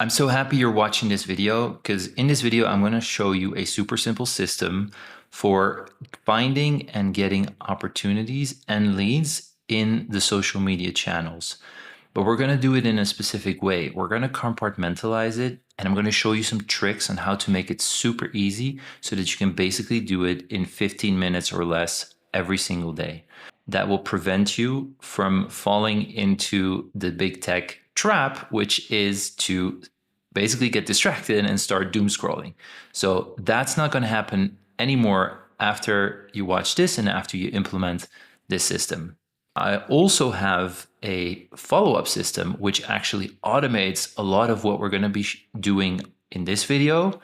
I'm so happy you're watching this video because in this video, I'm going to show you a super simple system for finding and getting opportunities and leads in the social media channels. But we're going to do it in a specific way. We're going to compartmentalize it, and I'm going to show you some tricks on how to make it super easy so that you can basically do it in 15 minutes or less every single day. That will prevent you from falling into the big tech trap, which is to basically get distracted and start doom scrolling. So that's not going to happen anymore after you watch this and after you implement this system. I also have a follow-up system which actually automates a lot of what we're going to be doing in this video.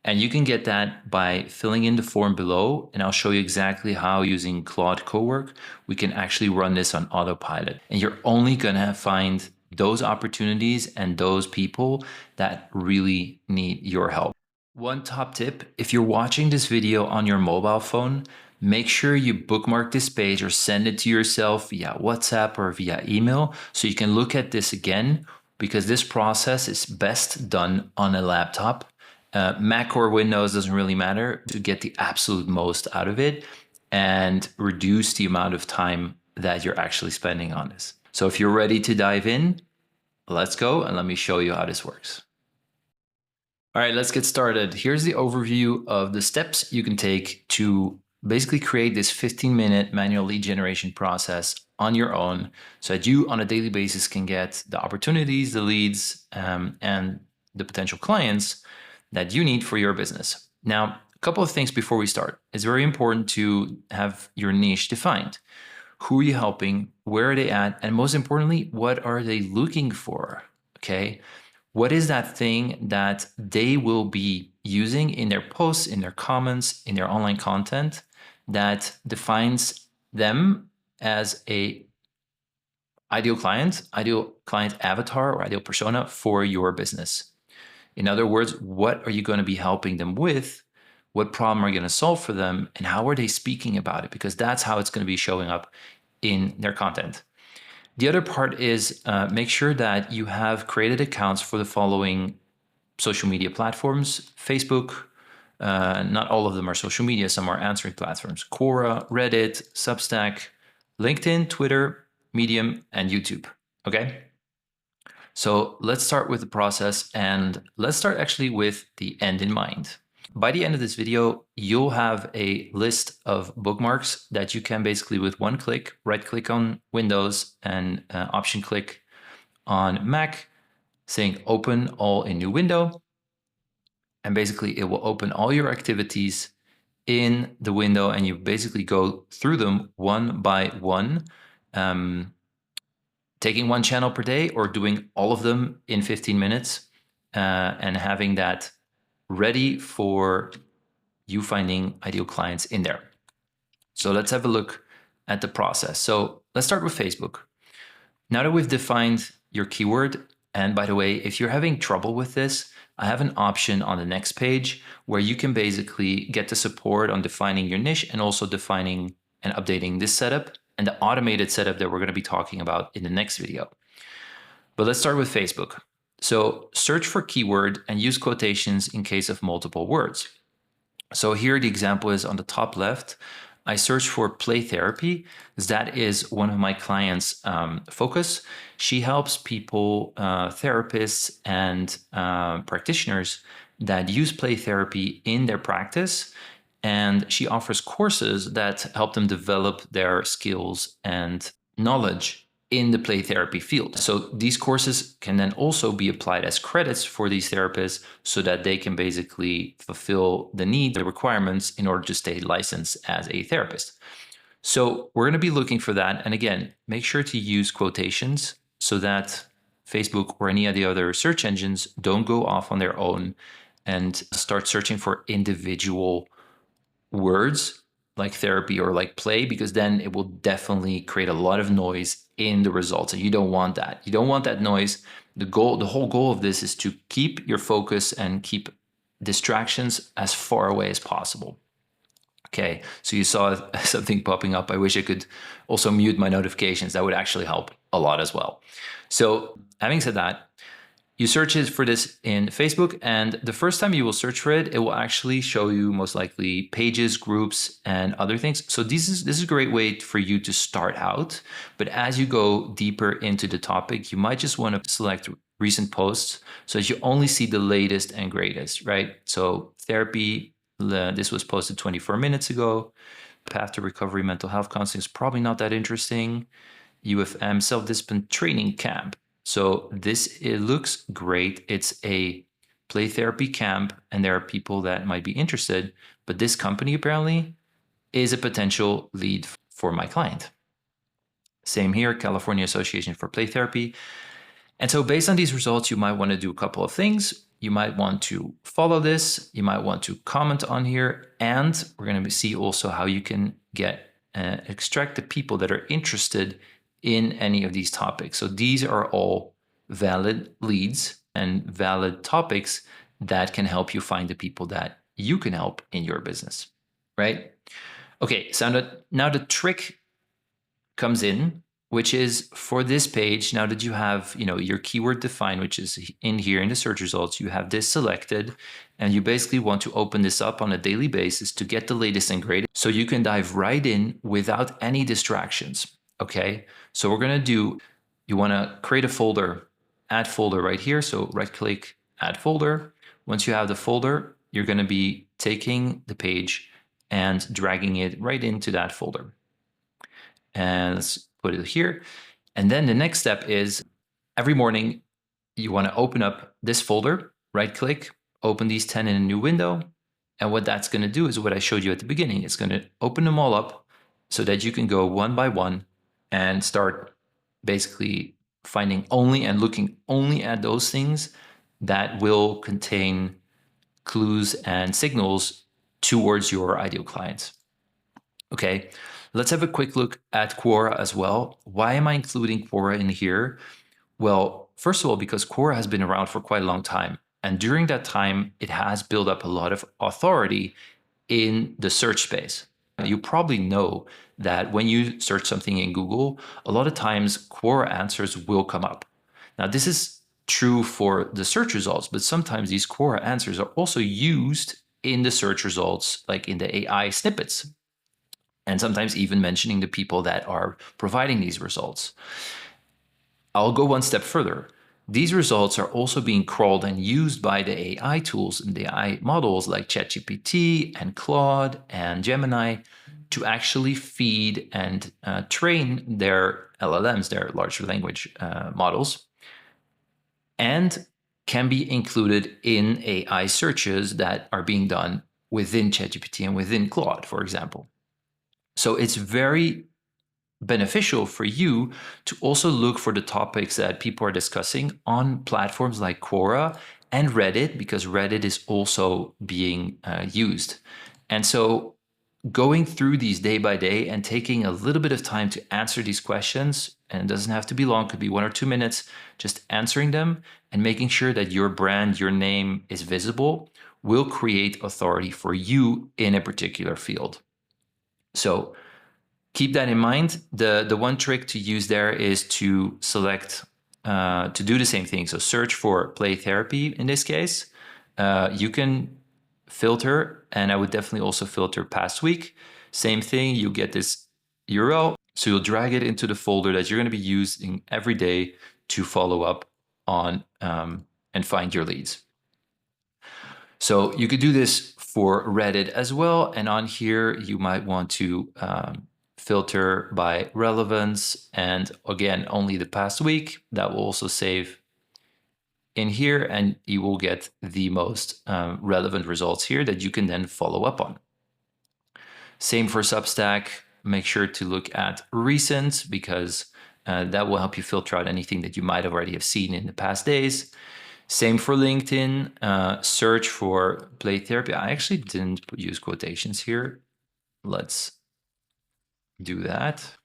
And you can get that by filling in the form below, and I'll show you exactly how using Claude Cowork, we can actually run this on autopilot. And you're only gonna find those opportunities and those people that really need your help. One top tip, if you're watching this video on your mobile phone, make sure you bookmark this page or send it to yourself via WhatsApp or via email so you can look at this again, because this process is best done on a laptop. Mac or Windows doesn't really matter, to get the absolute most out of it and reduce the amount of time that you're actually spending on this. So if you're ready to dive in, let's go and let me show you how this works. All right, let's get started. Here's the overview of the steps you can take to basically create this 15-minute manual lead generation process on your own so that you on a daily basis can get the opportunities, the leads, and the potential clients that you need for your business. Now, a couple of things before we start. It's very important to have your niche defined. Who are you helping? Where are they at? And most importantly, what are they looking for? Okay. What is that thing that they will be using in their posts, in their comments, in their online content that defines them as a ideal client avatar or ideal persona for your business? In other words, what are you going to be helping them with? What problem are you going to solve for them? And how are they speaking about it? Because that's how it's going to be showing up in their content. The other part is make sure that you have created accounts for the following social media platforms. Facebook, not all of them are social media, some are answering platforms. Quora, Reddit, Substack, LinkedIn, Twitter, Medium, and YouTube. Okay? So let's start with the process, and let's start actually with the end in mind. By the end of this video, you'll have a list of bookmarks that you can basically with one click, right click on Windows and option click on Mac, saying open all in new window. And basically it will open all your activities in the window, and you basically go through them one by one. Taking one channel per day or doing all of them in 15 minutes and having that ready for you finding ideal clients in there. So let's have a look at the process. So let's start with Facebook. Now that we've defined your keyword, and by the way, if you're having trouble with this, I have an option on the next page where you can basically get the support on defining your niche and also defining and updating this setup and the automated setup that we're going to be talking about in the next video. But let's start with Facebook. So search for keyword and use quotations in case of multiple words. So here the example is on the top left. I searched for play therapy, because that is one of my clients' focus. She helps people, therapists and practitioners that use play therapy in their practice. And she offers courses that help them develop their skills and knowledge in the play therapy field. So these courses can then also be applied as credits for these therapists so that they can basically fulfill the need, the requirements in order to stay licensed as a therapist. So we're going to be looking for that. And again, make sure to use quotations so that Facebook or any of the other search engines don't go off on their own and start searching for individual words like therapy or like play, because then it will definitely create a lot of noise in the results, and you don't want that. You don't want that noise. The whole goal of this is to keep your focus and keep distractions as far away as possible. Okay, so you saw something popping up. I wish I could also mute my notifications. That would actually help a lot as well. So having said that, You search it for this in Facebook, and the first time you will search for it, it will actually show you most likely pages, groups, and other things. So this is a great way for you to start out. But as you go deeper into the topic, you might just want to select recent posts so that you only see the latest and greatest, right? So therapy, this was posted 24 minutes ago. Path to recovery, mental health counseling is probably not that interesting. UFM self-discipline training camp. So it looks great. It's a play therapy camp, and there are people that might be interested, but this company apparently is a potential lead for my client. Same here, California Association for Play Therapy. And so based on these results, you might want to do a couple of things. You might want to follow this. You might want to comment on here. And we're going to see also how you can extract the people that are interested in any of these topics. So these are all valid leads and valid topics that can help you find the people that you can help in your business, right? Okay, so now the trick comes in, which is for this page, now that you have, your keyword defined, which is in here in the search results, you have this selected, and you basically want to open this up on a daily basis to get the latest and greatest, so you can dive right in without any distractions, okay? So we're gonna do, you wanna create a folder, add folder right here, so right click, add folder. Once you have the folder, you're gonna be taking the page and dragging it right into that folder. And let's put it here. And then the next step is every morning you want to open up this folder, right click, open these 10 in a new window. And what that's going to do is what I showed you at the beginning. It's going to open them all up so that you can go one by one and start basically finding only and looking only at those things that will contain clues and signals towards your ideal clients. Okay, let's have a quick look at Quora as well. Why am I including Quora in here? Well, first of all, because Quora has been around for quite a long time. And during that time, it has built up a lot of authority in the search space. You probably know that when you search something in Google, a lot of times Quora answers will come up. Now, this is true for the search results, but sometimes these Quora answers are also used in the search results, like in the AI snippets, and sometimes even mentioning the people that are providing these results. I'll go one step further. These results are also being crawled and used by the AI tools and the AI models like ChatGPT and Claude and Gemini to actually feed and train their LLMs, their large language models, and can be included in AI searches that are being done within ChatGPT and within Claude, for example. So it's very beneficial for you to also look for the topics that people are discussing on platforms like Quora and Reddit, because Reddit is also being used. And so going through these day by day and taking a little bit of time to answer these questions, and it doesn't have to be long, could be 1 or 2 minutes, just answering them and making sure that your brand, your name is visible, will create authority for you in a particular field. So keep that in mind. The one trick to use there is to select, to do the same thing. So search for play therapy in this case. You can filter, and I would definitely also filter past week. Same thing, you get this URL. So you'll drag it into the folder that you're going to be using every day to follow up on and find your leads. So you could do this for Reddit as well. And on here, you might want to filter by relevance. And again, only the past week. That will also save in here, and you will get the most relevant results here that you can then follow up on. Same for Substack. Make sure to look at recent, because that will help you filter out anything that you might already have seen in the past days. Same for LinkedIn. Search for play therapy. I actually didn't use quotations here. Let's do that.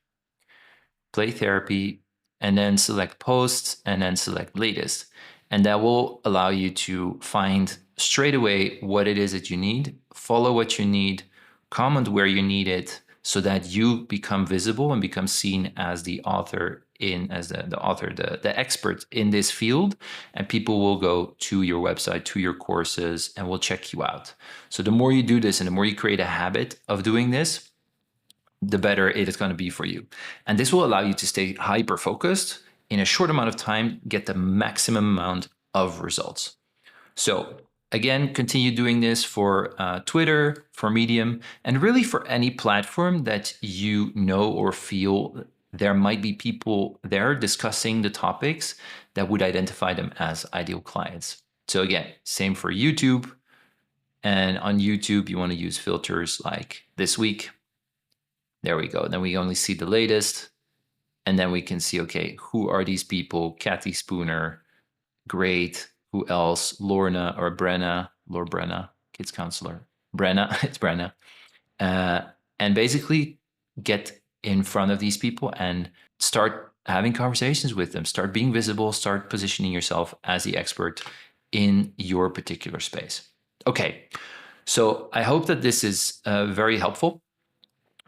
Play therapy, and then select posts, and then select latest. And that will allow you to find straight away what it is that you need, follow what you need, comment where you need it, so that you become visible and become seen as the author in as the author, the expert in this field, and people will go to your website, to your courses, and will check you out. So the more you do this and the more you create a habit of doing this, the better it is going to be for you. And this will allow you to stay hyper focused in a short amount of time, get the maximum amount of results. So again, continue doing this for Twitter, for Medium, and really for any platform that you know or feel there might be people there discussing the topics that would identify them as ideal clients. So again, same for YouTube. And on YouTube, you want to use filters like this week. There we go. Then we only see the latest. And then we can see, okay, who are these people? Kathy Spooner, great. Who else? Lorna or Brenna, Lord Brenna, kids counselor. Brenna, it's Brenna. And basically get in front of these people and start having conversations with them, start being visible, start positioning yourself as the expert in your particular space. Okay, so I hope that this is very helpful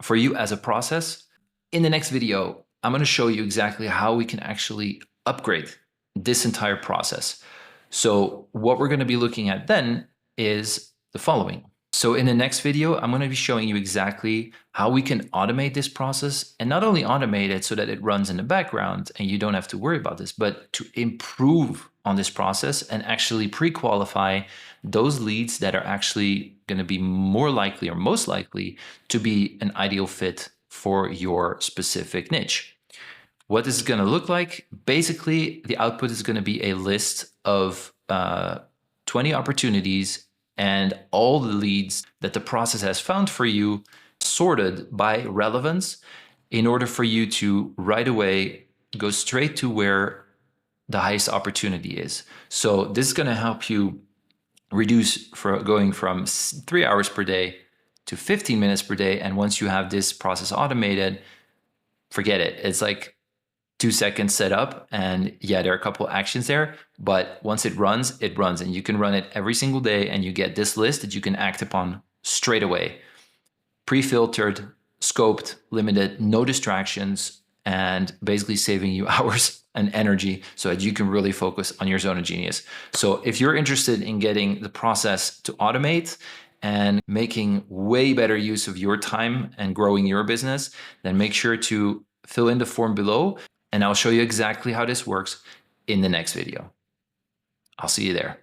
for you as a process. In the next video, I'm going to show you exactly how we can actually upgrade this entire process. So what we're going to be looking at then is the following. So in the next video, I'm going to be showing you exactly how we can automate this process, and not only automate it so that it runs in the background and you don't have to worry about this, but to improve on this process and actually pre-qualify those leads that are actually going to be more likely or most likely to be an ideal fit for your specific niche. What this is going to look like, basically the output is going to be a list of 20 opportunities and all the leads that the process has found for you, sorted by relevance, in order for you to right away go straight to where the highest opportunity is. So this is going to help you reduce going from 3 hours per day to 15 minutes per day. And once you have this process automated, forget it. It's like 2 seconds set up, and yeah, there are a couple of actions there, but once it runs, and you can run it every single day, and you get this list that you can act upon straight away. Pre-filtered, scoped, limited, no distractions, and basically saving you hours and energy so that you can really focus on your zone of genius. So if you're interested in getting the process to automate and making way better use of your time and growing your business, then make sure to fill in the form below, and I'll show you exactly how this works in the next video. I'll see you there.